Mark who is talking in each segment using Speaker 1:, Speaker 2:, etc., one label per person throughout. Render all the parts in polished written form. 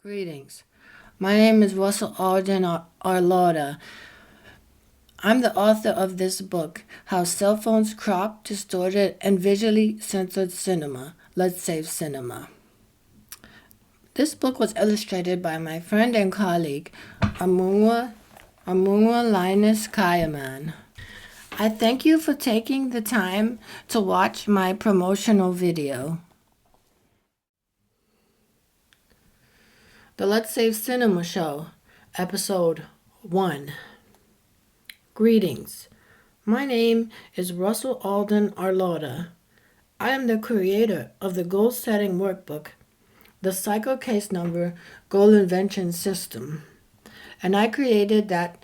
Speaker 1: Greetings. My name is Russell Alden Arlotta. I'm the author of this book, How Cell Phones Cropped, Distorted, and Visually Censored Cinema. Let's Save Cinema. This book was illustrated by my friend and colleague, Amungwa Linus KAYAMAN. I thank you for taking the time to watch my promotional video. The Let's Save Cinema Show, Episode 1. Greetings. My name is Russell Alden Arlotta. I am the creator of the Goal Setting Workbook, the Cycle Case Number Goal Invention System. And I created that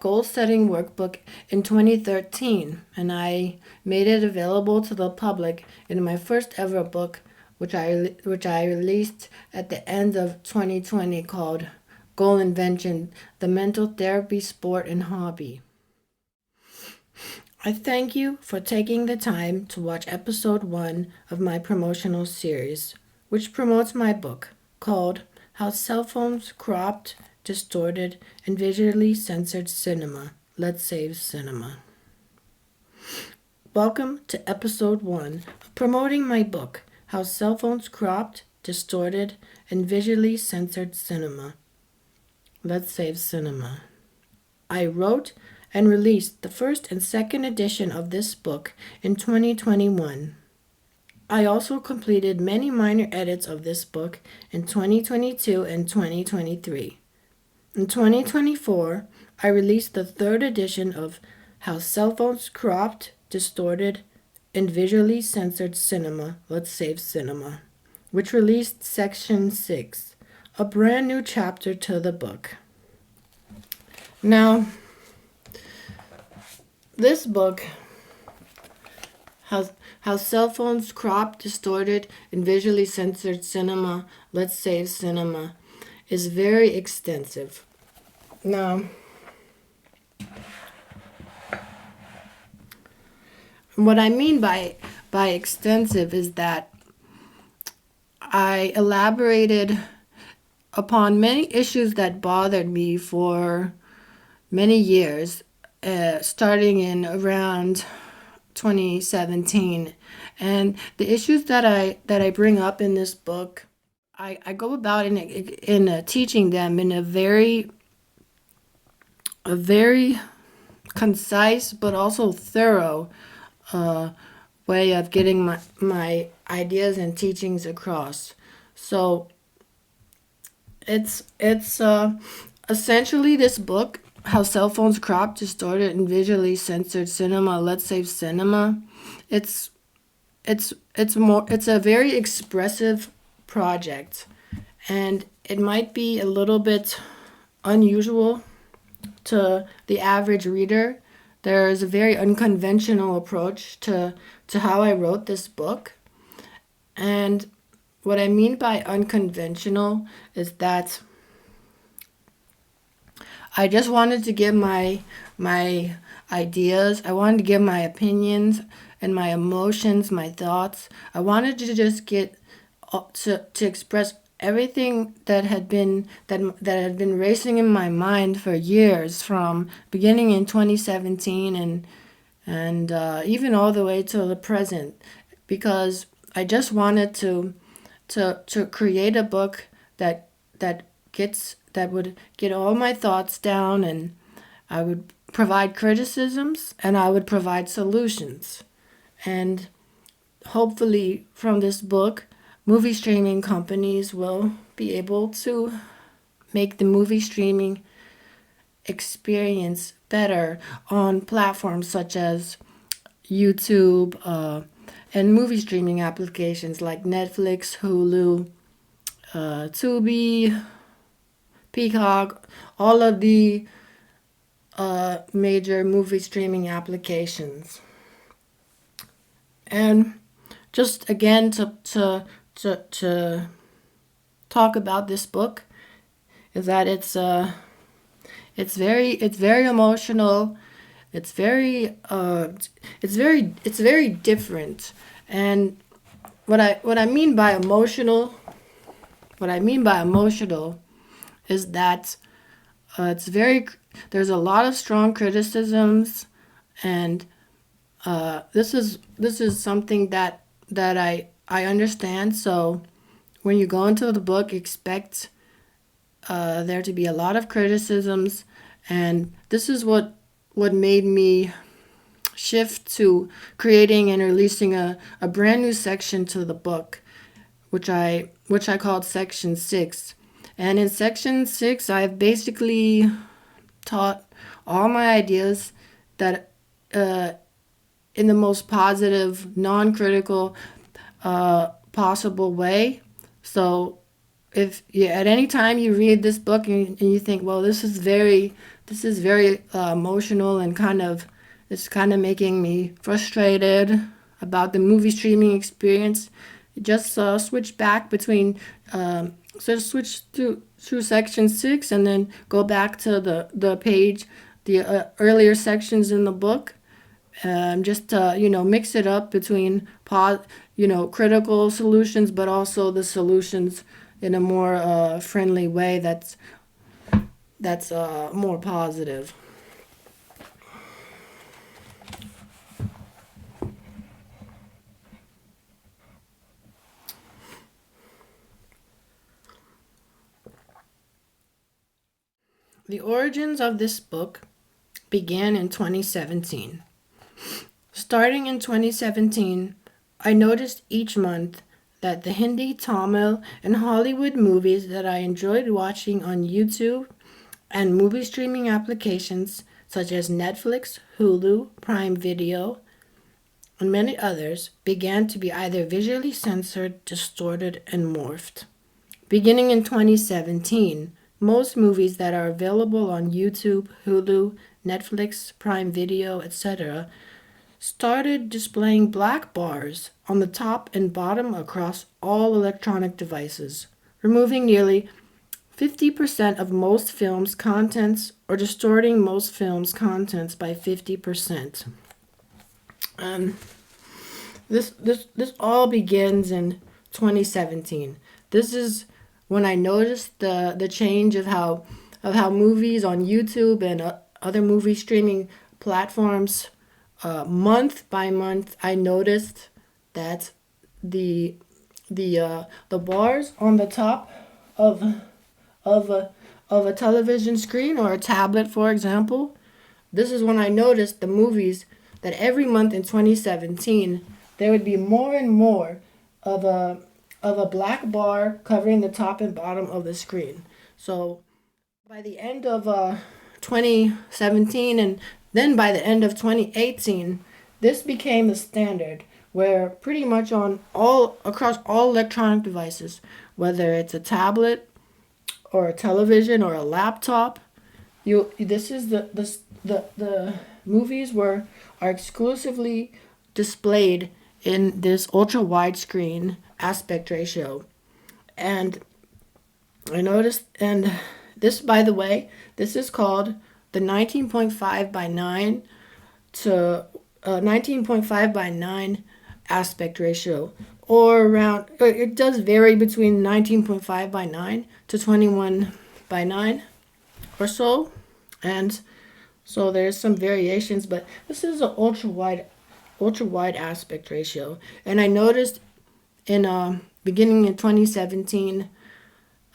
Speaker 1: Goal Setting Workbook in 2013, and I made it available to the public in my first ever book, which I released at the end of 2020, called Goal Invention, the Mental Therapy, Sport, and Hobby. I thank you for taking the time to watch episode 1 of my promotional series, which promotes my book called How Cell Phones Cropped, Distorted, and Visually Censored Cinema. Let's Save Cinema. Welcome to episode 1 of promoting my book, How Cell Phones Cropped, Distorted, and Visually Censored Cinema. Let's Save Cinema. I wrote and released the first and second edition of this book in 2021. I also completed many minor edits of this book in 2022 and 2023. In 2024, I released the third edition of How Cell Phones Cropped, Distorted, and Visually Censored Cinema. Let's Save Cinema, which released Section 6, a brand new chapter to the book. Now, this book, How Cell Phones Cropped, Distorted, and Visually Censored Cinema. Let's Save Cinema, is very extensive. Now, what I mean by extensive is that I elaborated upon many issues that bothered me for many years, starting in around 2017. And the issues that I bring up in this book, I go about in teaching them in a very concise but also thorough way of getting my ideas and teachings across. So it's essentially this book, How Cell Phones Cropped, Distorted, and Visually Censored Cinema. Let's Save Cinema. It's a very expressive project, and it might be a little bit unusual to the average reader. There's a very unconventional approach to how I wrote this book. And what I mean by unconventional is that I just wanted to give my ideas. I wanted to give my opinions and my emotions, my thoughts. I wanted to just get to express everything that had been racing in my mind for years, from beginning in 2017 and even all the way to the present, because I just wanted to create a book that would get all my thoughts down, and I would provide criticisms and I would provide solutions. And hopefully from this book, movie streaming companies will be able to make the movie streaming experience better on platforms such as YouTube and movie streaming applications like Netflix, Hulu, Tubi, Peacock, all of the major movie streaming applications. And just again to talk about this book is that it's very emotional. It's very different. And what I mean by emotional what I mean by emotional is that there's a lot of strong criticisms, and this is something that I understand. So when you go into the book, expect there to be a lot of criticisms, and this is what made me shift to creating and releasing a brand new section to the book, which I called Section 6. And in Section 6, I've basically taught all my ideas that in the most positive, non-critical possible way. So if you, at any time you read this book and you think, well, this is very emotional and it's kind of making me frustrated about the movie streaming experience, just switch back between switch through section 6 and then go back to the page, the earlier sections in the book. Just mix it up between critical solutions, but also the solutions in a more friendly way that's more positive. The origins of this book began in 2017. Starting in 2017, I noticed each month that the Hindi, Tamil, and Hollywood movies that I enjoyed watching on YouTube and movie streaming applications such as Netflix, Hulu, Prime Video, and many others began to be either visually censored, distorted, and morphed. Beginning in 2017, most movies that are available on YouTube, Hulu, Netflix, Prime Video, etc. started displaying black bars on the top and bottom across all electronic devices, removing nearly 50% of most films' contents or distorting most films' contents by 50%. This all begins in 2017. This is when I noticed the change of how movies on YouTube and other movie streaming platforms, month by month, I noticed that the bars on the top of a television screen or a tablet, for example. This is when I noticed the movies that every month in 2017 there would be more and more of a black bar covering the top and bottom of the screen. So by the end of 2017 and then by the end of 2018, this became the standard where pretty much across all electronic devices, whether it's a tablet or a television or a laptop, the movies are exclusively displayed in this ultra widescreen aspect ratio. And I noticed, and this, by the way, this is called the 19.5 by 9 to 19.5 by 9 aspect ratio, or around, it does vary between 19.5 by 9 to 21 by 9 or so. And so there's some variations, but this is an ultra wide aspect ratio. And I noticed in beginning in 2017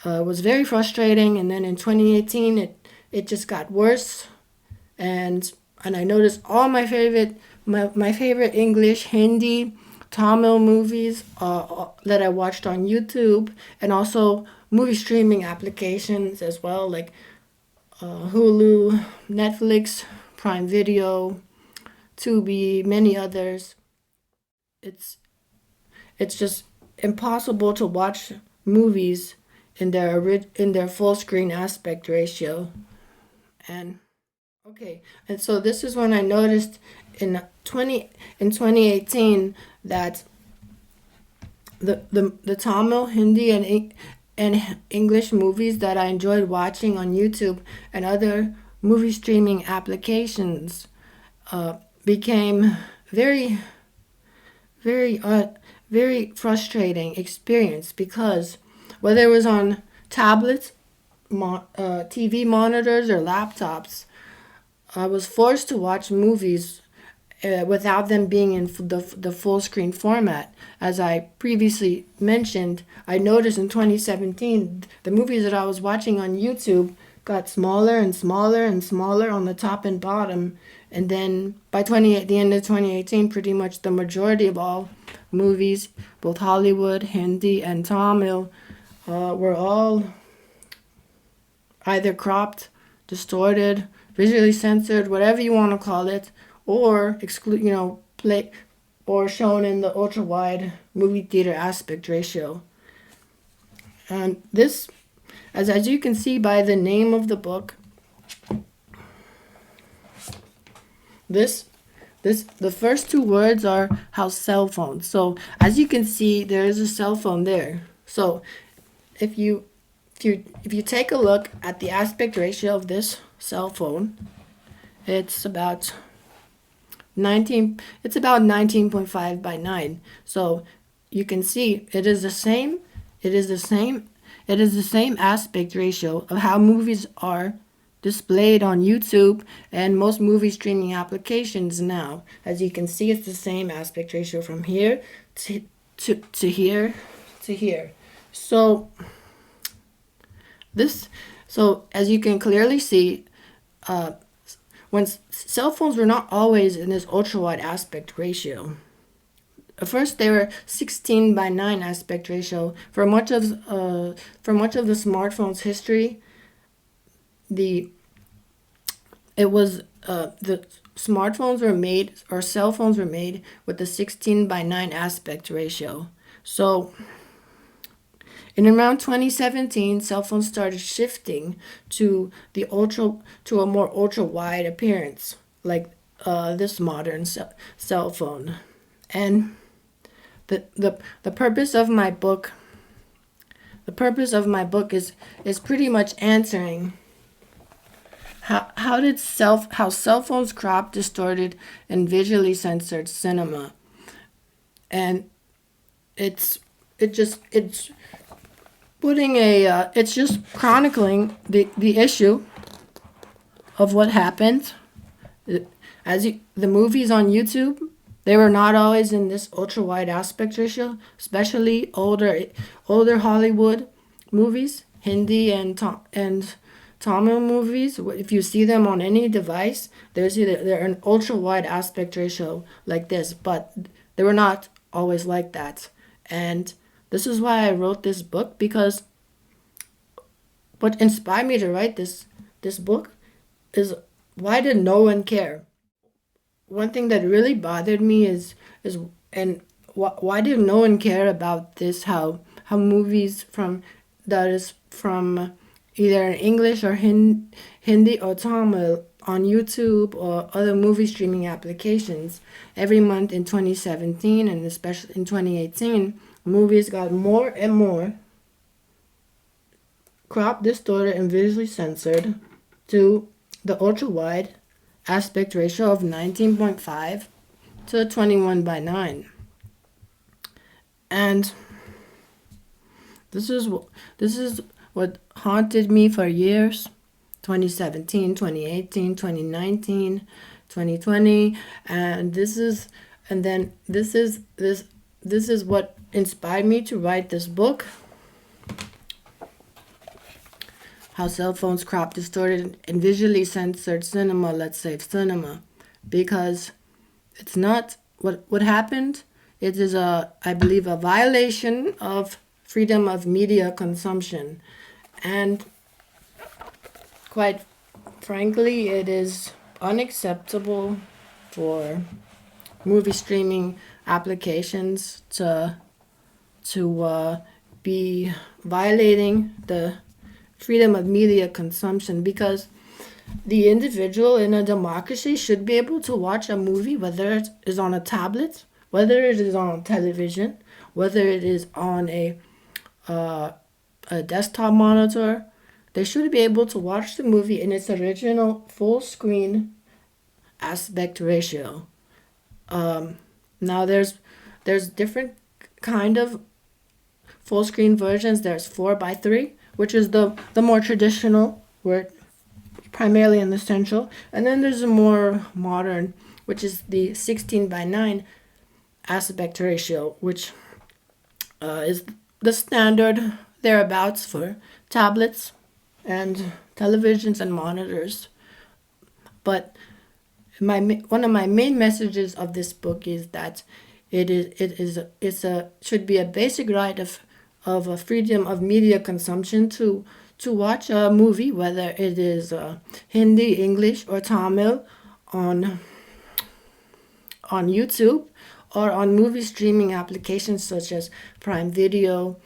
Speaker 1: was very frustrating, and then in 2018 it just got worse, and I noticed all my favorite English, Hindi, Tamil movies that I watched on YouTube, and also movie streaming applications as well, like Hulu, Netflix, Prime Video, Tubi, many others. It's just impossible to watch movies in their full screen aspect ratio. And okay, and so this is when I noticed in 2018 that the Tamil, Hindi, and English movies that I enjoyed watching on YouTube and other movie streaming applications became very, very, very frustrating experience, because whether it was on tablets, TV monitors, or laptops. I was forced to watch movies without them being in the full screen format. As I previously mentioned, I noticed in 2017 the movies that I was watching on YouTube got smaller and smaller and smaller on the top and bottom. And then by the end of 2018, pretty much the majority of all movies, both Hollywood, Hindi, and Tamil, were all either cropped, distorted, visually censored, whatever you want to call it, or play or shown in the ultra wide movie theater aspect ratio. And this, as you can see by the name of the book, the first two words are how cell phones. So as you can see, there is a cell phone there. So if you take a look at the aspect ratio of this cell phone, it's about 19.5 by 9. So you can see it is the same aspect ratio of how movies are displayed on YouTube and most movie streaming applications now. As you can see, it's the same aspect ratio from here to here to here. So as you can clearly see, when cell phones were not always in this ultra wide aspect ratio. At first, they were 16 by 9 aspect ratio. For much of the smartphone's history, the smartphones were made, or cell phones were made, with the 16 by 9 aspect ratio. So in around 2017, cell phones started shifting to a more ultra wide appearance, like this modern cell phone. And the purpose of my book is pretty much answering how cell phones crop, distorted, and visually censored cinema. And it's just chronicling the issue of what happened. The movies on YouTube, they were not always in this ultra wide aspect ratio, especially older Hollywood movies, Hindi and Tamil movies. If you see them on any device, they're an ultra wide aspect ratio like this, but they were not always like that. And this is why I wrote this book, because what inspired me to write this book is, why did no one care? One thing that really bothered me is why did no one care about this? How movies from either English or Hindi or Tamil on YouTube or other movie streaming applications every month in 2017 and especially in 2018. Movies got more and more cropped, distorted, and visually censored to the ultra-wide aspect ratio of 19.5 to 21 by 9. And this is what haunted me for years. 2017, 2018, 2019, 2020, and this is what inspired me to write this book. How cell phones crop, distorted, and visually censored cinema, let's say cinema, because it's not what happened. It is I believe a violation of freedom of media consumption, and quite frankly, it is unacceptable for movie streaming applications to be violating the freedom of media consumption, because the individual in a democracy should be able to watch a movie, whether it is on a tablet, whether it is on television, whether it is on a desktop monitor. They should be able to watch the movie in its original full screen aspect ratio. Now there's different kind of full screen versions, there's 4:3, which is the more traditional, where primarily in the central, and then there's a more modern, which is the 16:9 aspect ratio, which is the standard thereabouts for tablets and televisions and monitors. But one of my main messages of this book is that should be a basic right of a freedom of media consumption to watch a movie, whether it is Hindi, English, or Tamil, on YouTube, or on movie streaming applications such as Prime Video,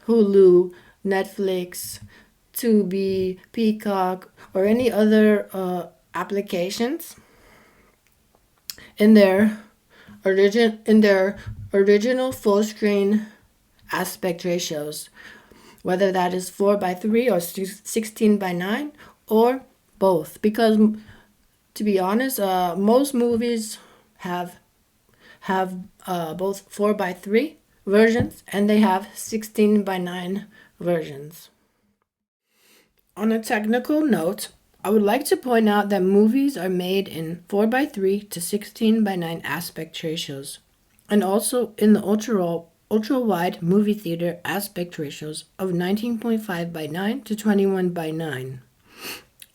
Speaker 1: Hulu, Netflix, Tubi, Peacock, or any other applications in their original full screen aspect ratios, whether that is 4:3 or 16:9 or both. Because to be honest, most movies have both 4:3 versions and they have 16:9 versions. On a technical note, I would like to point out that movies are made in 4:3 to 16:9 aspect ratios, and also in the ultra-wide movie theater aspect ratios of 19.5:9 to 21:9.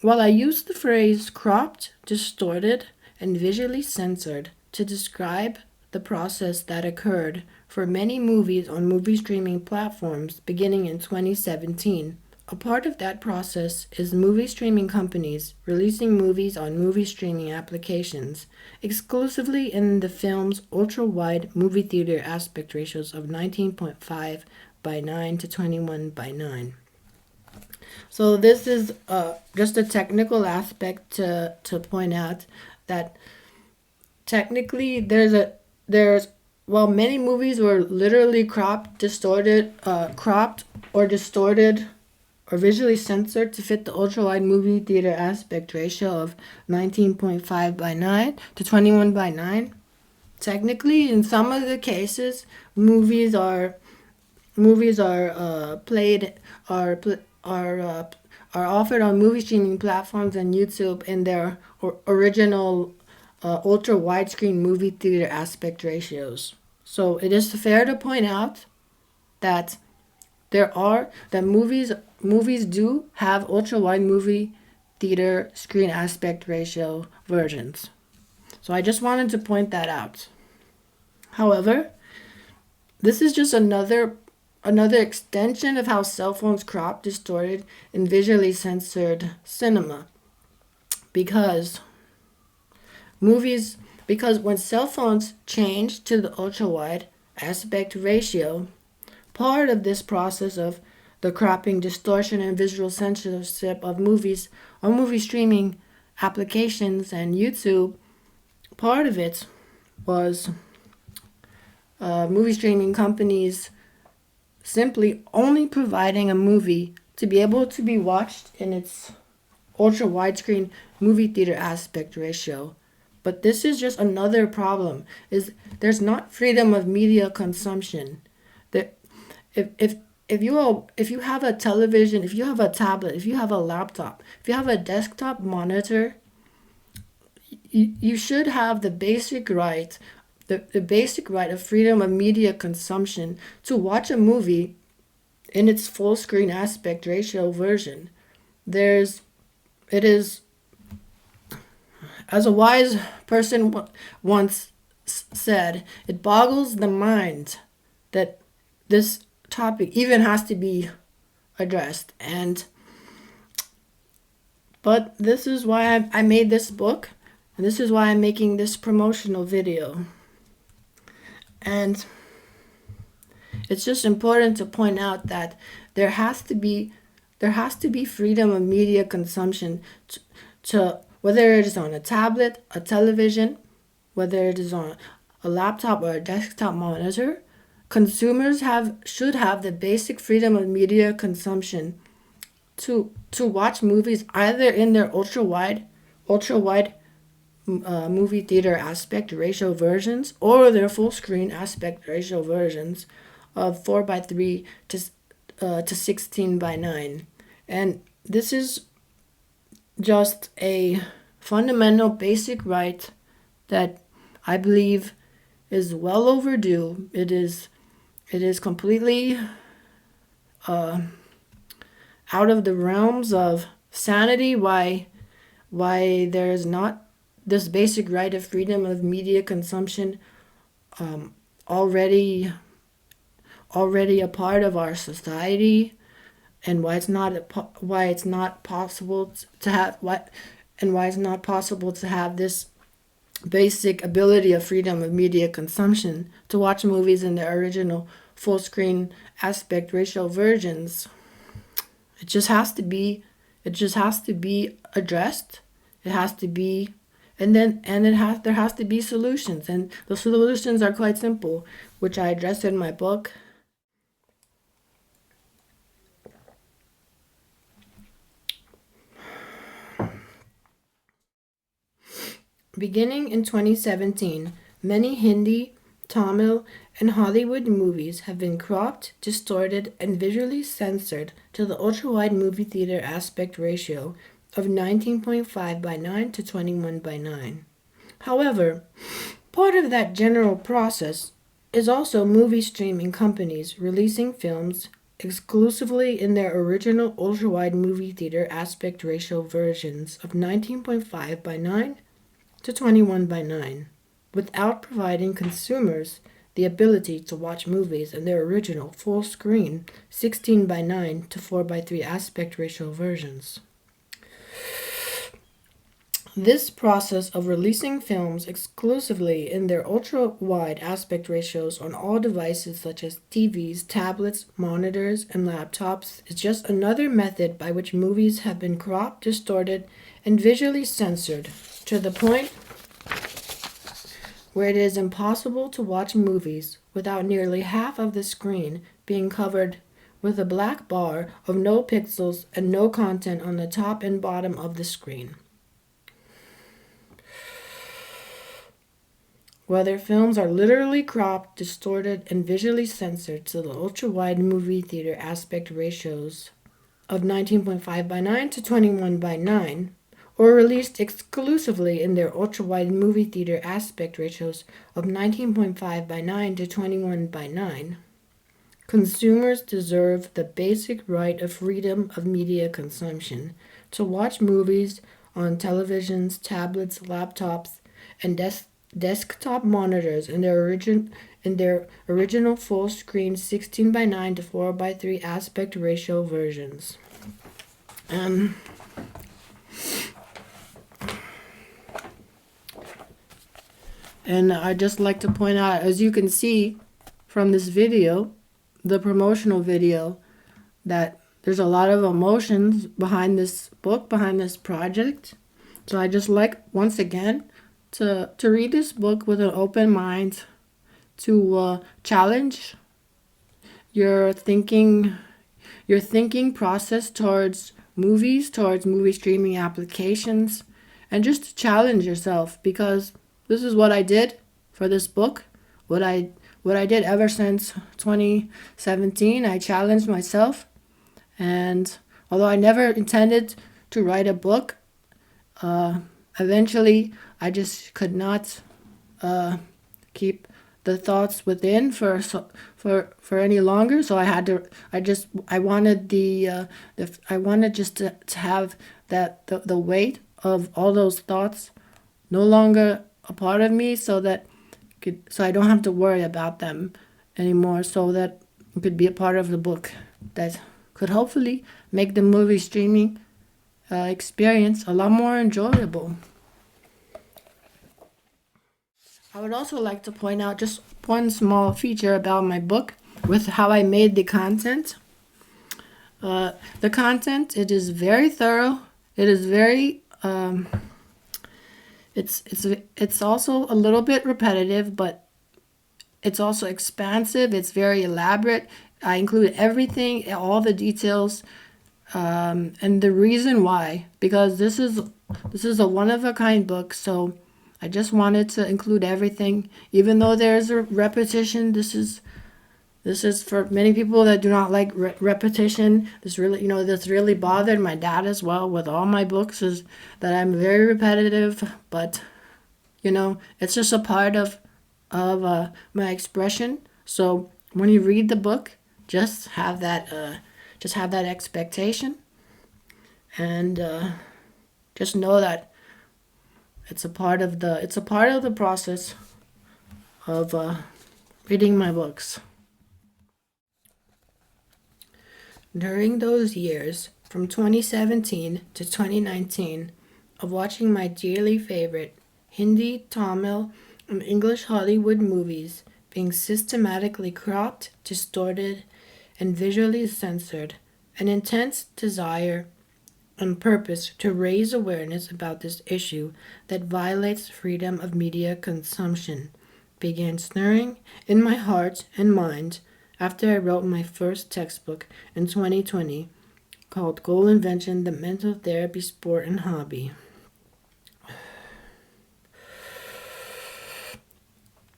Speaker 1: While I use the phrase cropped, distorted, and visually censored to describe the process that occurred for many movies on movie streaming platforms beginning in 2017, a part of that process is movie streaming companies releasing movies on movie streaming applications exclusively in the film's ultra-wide movie theater aspect ratios of 19.5:9 to 21:9. So this is just a technical aspect to point out that technically while many movies were literally cropped or distorted or visually censored to fit the ultra-wide movie theater aspect ratio of 19.5:9 to 21:9. Technically, in some of the cases, movies are offered on movie streaming platforms and YouTube in their original ultra widescreen movie theater aspect ratios. So it is fair to point out that movies do have ultra wide movie theater screen aspect ratio versions. So I just wanted to point that out. However, this is just another extension of how cell phones crop, distorted, and visually censored cinema. Because when cell phones changed to the ultra wide aspect ratio, part of this process of the cropping, distortion, and visual censorship of movies on movie streaming applications and YouTube, part of it was movie streaming companies simply only providing a movie to be able to be watched in its ultra widescreen movie theater aspect ratio. But this is just another problem, is there's not freedom of media consumption. If you have a television, if you have a tablet, if you have a laptop, if you have a desktop monitor, you should have the basic right of freedom of media consumption to watch a movie in its full screen aspect ratio version. As a wise person once said, it boggles the mind that this topic even has to be addressed. But this is why I made this book, and this is why I'm making this promotional video. And it's just important to point out that there has to be freedom of media consumption to whether it is on a tablet, a television, whether it is on a laptop or a desktop monitor. Consumers should have the basic freedom of media consumption to watch movies either in their ultra wide movie theater aspect ratio versions or their full screen aspect ratio versions of 4 by 3 to 16 by 9. And this is just a fundamental basic right that I believe is well overdue. It is completely out of the realms of sanity why there is not this basic right of freedom of media consumption already a part of our society, and why it's not possible to have this basic ability of freedom of media consumption to watch movies in their original full screen aspect ratio versions. It just has to be addressed. It has to be, there has to be solutions, and the solutions are quite simple, which I address in my book. Beginning in 2017, many Hindi, Tamil, and Hollywood movies have been cropped, distorted, and visually censored to the ultra-wide movie theater aspect ratio of 19.5 by 9 to 21 by 9. However, part of that general process is also movie streaming companies releasing films exclusively in their original ultra-wide movie theater aspect ratio versions of 19.5 by 9 to 21 by 9, without providing consumers the ability to watch movies in their original full screen 16 by 9 to 4 by 3 aspect ratio versions. This process of releasing films exclusively in their ultra-wide aspect ratios on all devices such as TVs, tablets, monitors, and laptops is just another method by which movies have been cropped, distorted, and visually censored to the point where it is impossible to watch movies without nearly half of the screen being covered with a black bar of no pixels and no content on the top and bottom of the screen. Whether films are literally cropped, distorted, and visually censored to the ultra-wide movie theater aspect ratios of 19.5 by 9 to 21 by 9, or released exclusively in their ultra-wide movie theater aspect ratios of 19.5 by 9 to 21 by 9, consumers deserve the basic right of freedom of media consumption to watch movies on televisions, tablets, laptops, and desktop monitors in their original full screen 16 by 9 to 4 by 3 aspect ratio versions. And I'd just like to point out, as you can see from this video, the promotional video, that there's a lot of emotions behind this book, behind this project. So I just like, once again, to read this book with an open mind, to challenge your thinking process towards movies, towards movie streaming applications, and just to challenge yourself, because this is what I did for this book. What I did ever since 2017. I challenged myself, and although I never intended to write a book, eventually I just could not keep the thoughts within for any longer. So I wanted just to have that the weight of all those thoughts no longer a part of me, so I don't have to worry about them anymore, so that it could be a part of the book that could hopefully make the movie streaming experience a lot more enjoyable. I would also like to point out just one small feature about my book with how I made the content. The content, it is very thorough. It is very it's also a little bit repetitive, but it's also expansive. It's very elaborate. I include everything, all the details, and the reason why, because this is a one-of-a-kind book, so I just wanted to include everything. Even though there's a repetition, this This is for many people that do not like repetition. This really bothered my dad as well with all my books, is that I'm very repetitive, but it's just a part of my expression. So when you read the book, just have that expectation, and just know that it's a part of the process of reading my books. During those years, from 2017 to 2019, of watching my dearly favorite Hindi, Tamil, and English Hollywood movies being systematically cropped, distorted, and visually censored, an intense desire and purpose to raise awareness about this issue that violates freedom of media consumption began stirring in my heart and mind after I wrote my first textbook in 2020 called Goal Invention, the Mental Therapy Sport and Hobby.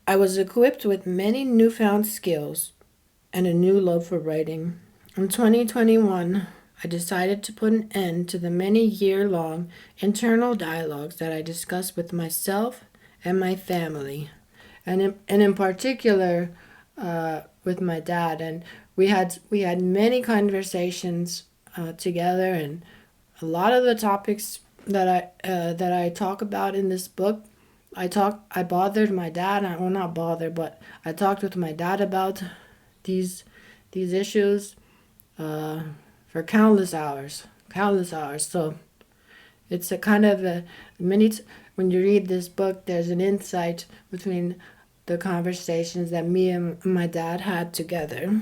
Speaker 1: I was equipped with many newfound skills and a new love for writing. In 2021, I decided to put an end to the many year-long internal dialogues that I discussed with myself and my family, and in particular with my dad. And we had many conversations together, and a lot of the topics that I talk about in this book, I bothered my dad. Well, not bother, but I talked with my dad about these issues for countless hours. So it's a kind of when you read this book, there's an insight between the conversations that me and my dad had together.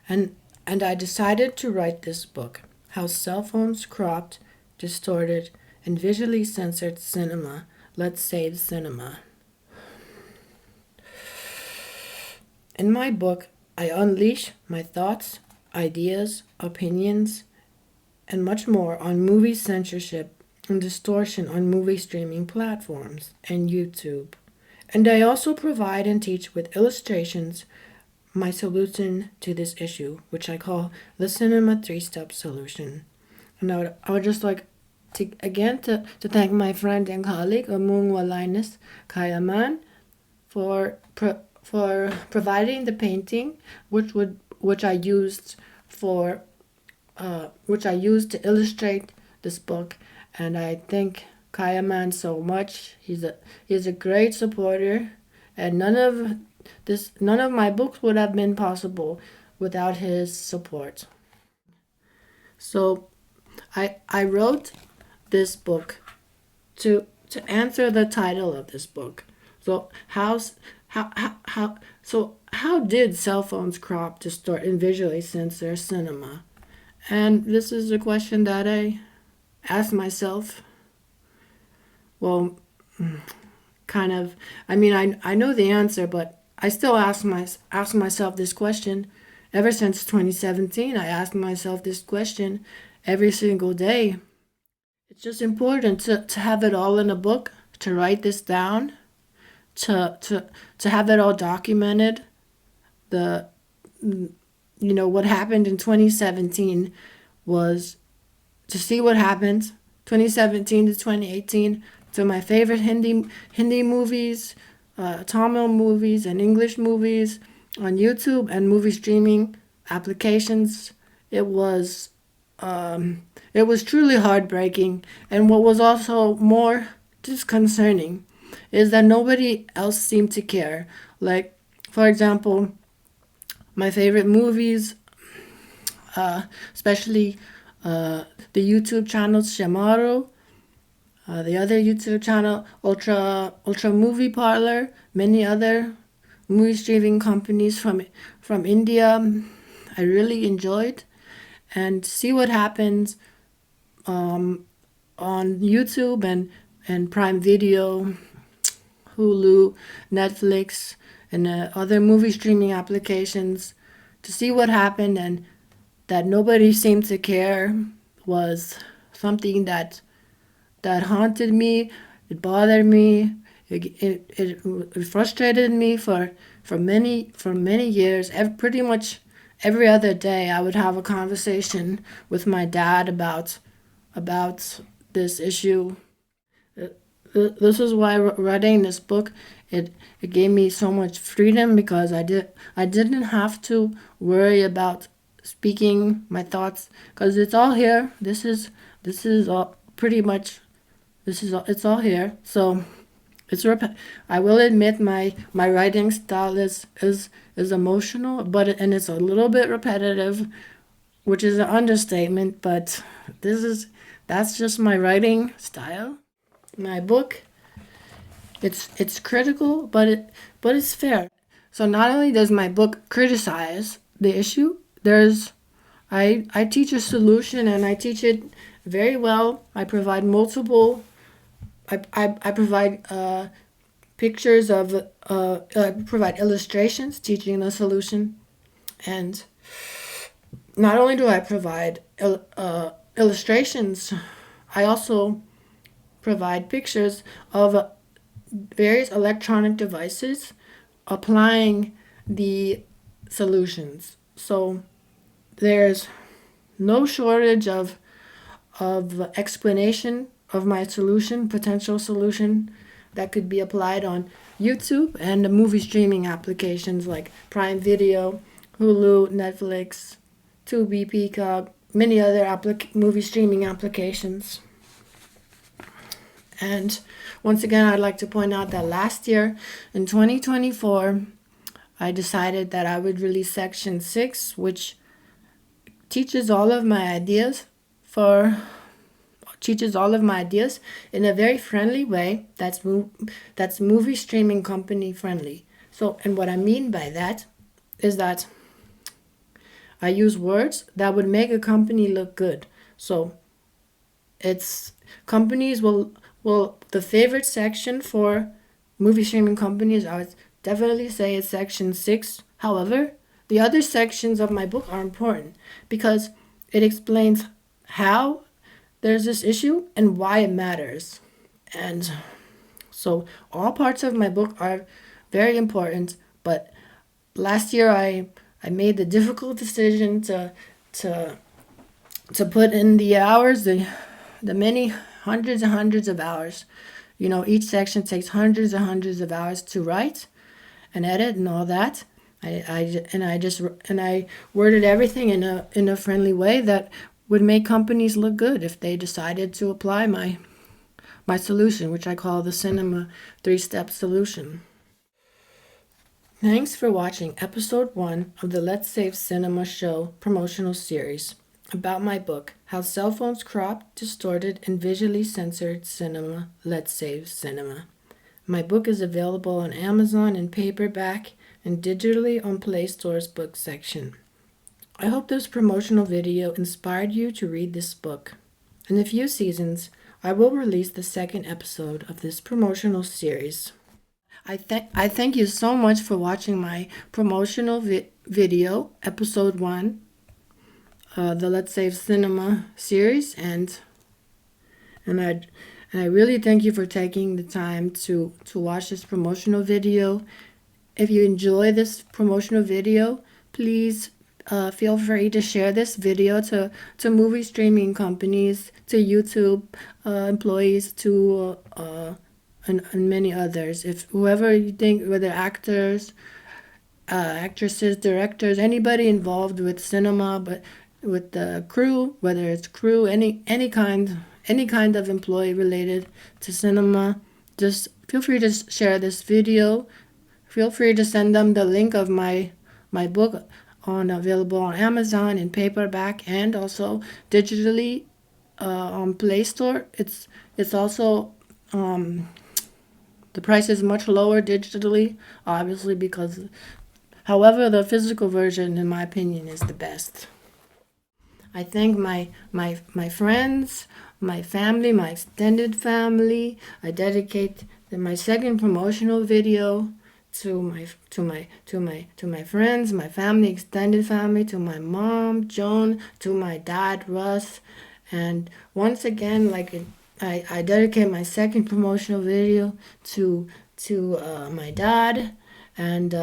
Speaker 1: And I decided to write this book, How Cell Phones Cropped, Distorted, and Visually Censored Cinema. Let's Save Cinema. In my book, I unleash my thoughts, ideas, opinions, and much more on movie censorship and distortion on movie streaming platforms and YouTube. And I also provide and teach with illustrations my solution to this issue, which I call the Cinema 3-Step Solution. And I would just like to thank my friend and colleague, Amungwa Linus KAYAMAN, for providing the painting, which I used to illustrate this book. And I thank KAYAMAN so much. He's a great supporter, and none of my books would have been possible without his support. So I wrote this book to answer the title of this book. So how did cell phones crop, distort, and visually censor cinema? And this is a question that I asked myself. Well, kind of. I mean, I know the answer, but I still ask myself this question. Ever since 2017, I ask myself this question every single day. It's just important to have it all in a book, to write this down, to have it all documented. What happened in 2017 was to see what happened 2017 to 2018 to my favorite Hindi movies, Tamil movies, and English movies on YouTube and movie streaming applications. It was truly heartbreaking, and what was also more disconcerting is that nobody else seemed to care. Like, for example, my favorite movies, especially the YouTube channel Shamaru, the other YouTube channel Ultra Movie Parlor, many other movie streaming companies from India, I really enjoyed. And see what happens on YouTube and Prime Video, Hulu, Netflix, and other movie streaming applications, to see what happened, and that nobody seemed to care was something that haunted me. It bothered me. It frustrated me for many years. Pretty much every other day, I would have a conversation with my dad about this issue. This is why writing this book, it gave me so much freedom, because I didn't have to worry about speaking my thoughts, because it's all here. This is all pretty much, it's all here. So I will admit my writing style is emotional, and it's a little bit repetitive, which is an understatement, but that's just my writing style. My book, it's critical, but it's fair. So not only does my book criticize the issue, I teach a solution, and I teach it very well. I provide multiple. I provide pictures of. I provide illustrations teaching the solution, and not only do I provide illustrations, I also provide pictures of various electronic devices applying the solutions. So there's no shortage of explanation of my solution, potential solution, that could be applied on YouTube and the movie streaming applications like Prime Video, Hulu, Netflix, Tubi, Peacock, many other movie streaming applications. And once again, I'd like to point out that last year, in 2024, I decided that I would release Section 6, which teaches all of my ideas in a very friendly way that's movie streaming company friendly. So, and what I mean by that is that I use words that would make a company look good. So it's companies will the favorite section for movie streaming companies, I would definitely say, is Section 6. However, the other sections of my book are important because it explains how there's this issue and why it matters. And so all parts of my book are very important, but last year I made the difficult decision to put in the hours, the many hundreds and hundreds of hours. Each section takes hundreds and hundreds of hours to write and edit and all that. I worded everything in a friendly way that would make companies look good if they decided to apply my solution, which I call the Cinema 3-Step Solution. Thanks for watching episode 1 of the Let's Save Cinema show promotional series about my book, How Cell Phones Cropped, Distorted, and Visually Censored Cinema. Let's Save Cinema. My book is available on Amazon in paperback and digitally on Play Store's book section. I hope this promotional video inspired you to read this book. In a few seasons, I will release the second episode of this promotional series. I thank you so much for watching my promotional video, episode 1, the Let's Save Cinema series, and I really thank you for taking the time to watch this promotional video. If you enjoy this promotional video, please feel free to share this video to movie streaming companies, to YouTube employees, to and many others. If whoever you think, whether actors, actresses, directors, anybody involved with cinema, but with the crew, whether it's crew, any kind of employee related to cinema, just feel free to share this video. Feel free to send them the link of my book available on Amazon in paperback and also digitally on Play Store. It's also the price is much lower digitally, obviously, because however the physical version, in my opinion, is the best. I thank my friends, my family, my extended family. I dedicate my second promotional video to my friends, my family, extended family, to my mom, Joan, to my dad, Russ. And once again, I dedicate my second promotional video to my dad. And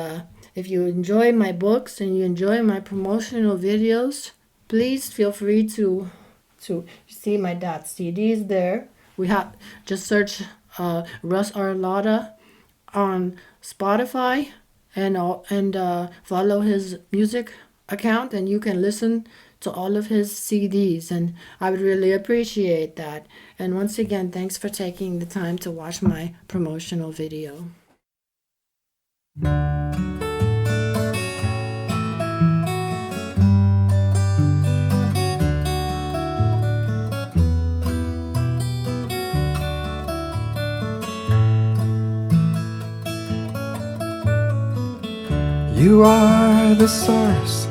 Speaker 1: if you enjoy my books and you enjoy my promotional videos, please feel free to see my dad's CDs there. We have just search Russ Arlotta on Spotify and follow his music account, and you can listen to all of his CDs, and I would really appreciate that. And once again, thanks for taking the time to watch my promotional video.
Speaker 2: You are the source,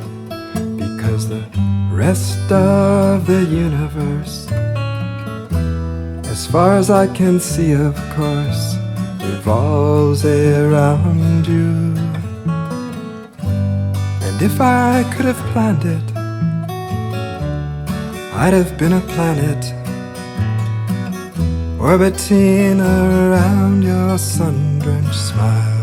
Speaker 2: because the rest of the universe, as far as I can see, of course, revolves around you. And if I could have planned it, I'd have been a planet orbiting around your sun-drenched smile.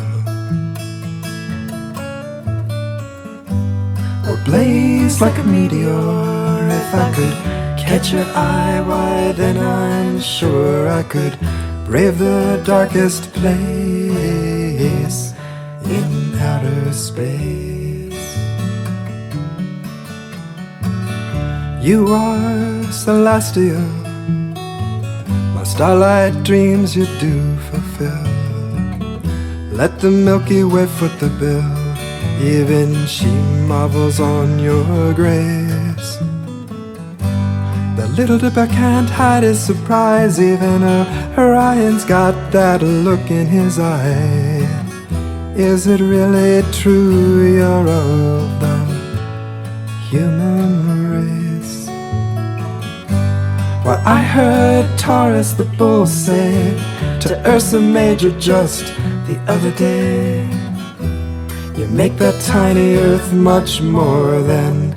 Speaker 2: Or blaze like a meteor. If I could catch your eye, why then I'm sure I could brave the darkest place in outer space. You are celestial, my starlight dreams you do fulfill. Let the Milky Way foot the bill, even she marvels on your grace. The little dipper can't hide his surprise, even Orion's got that look in his eye. Is it really true you're of the human race? Well, I heard Taurus the bull say to Ursa Major just the other day, you make that tiny earth much more than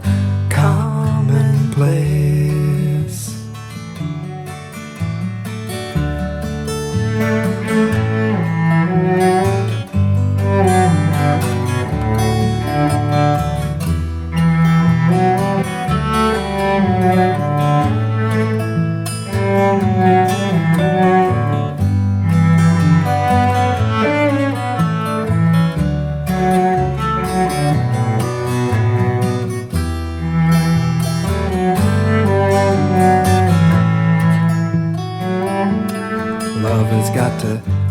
Speaker 2: commonplace.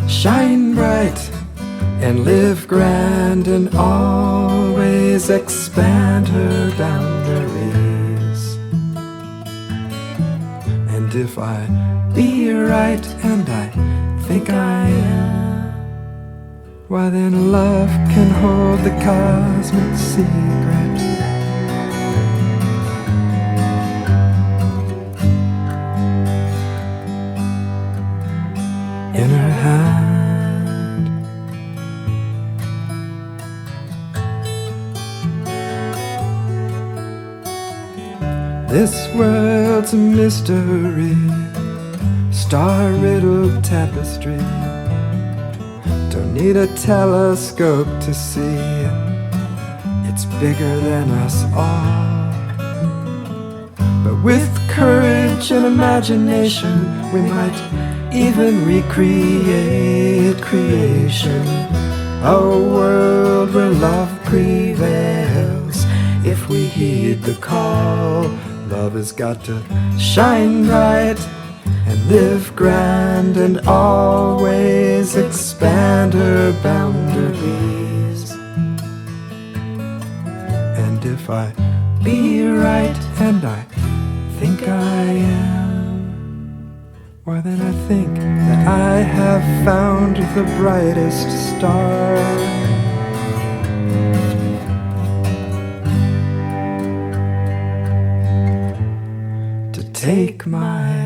Speaker 2: Shine bright and live grand and always expand her boundaries. And if I be right, and I think I am, why then love can hold the cosmic secret. In her hand. This world's a mystery, star-riddled tapestry. Don't need a telescope to see, it's bigger than us all. But with courage and imagination, we might even recreate creation, a world where love prevails. If we heed the call, love has got to shine bright and live grand and always expand her boundaries. And if I be right, and I think I am, why then I think that I have found the brightest star. Take my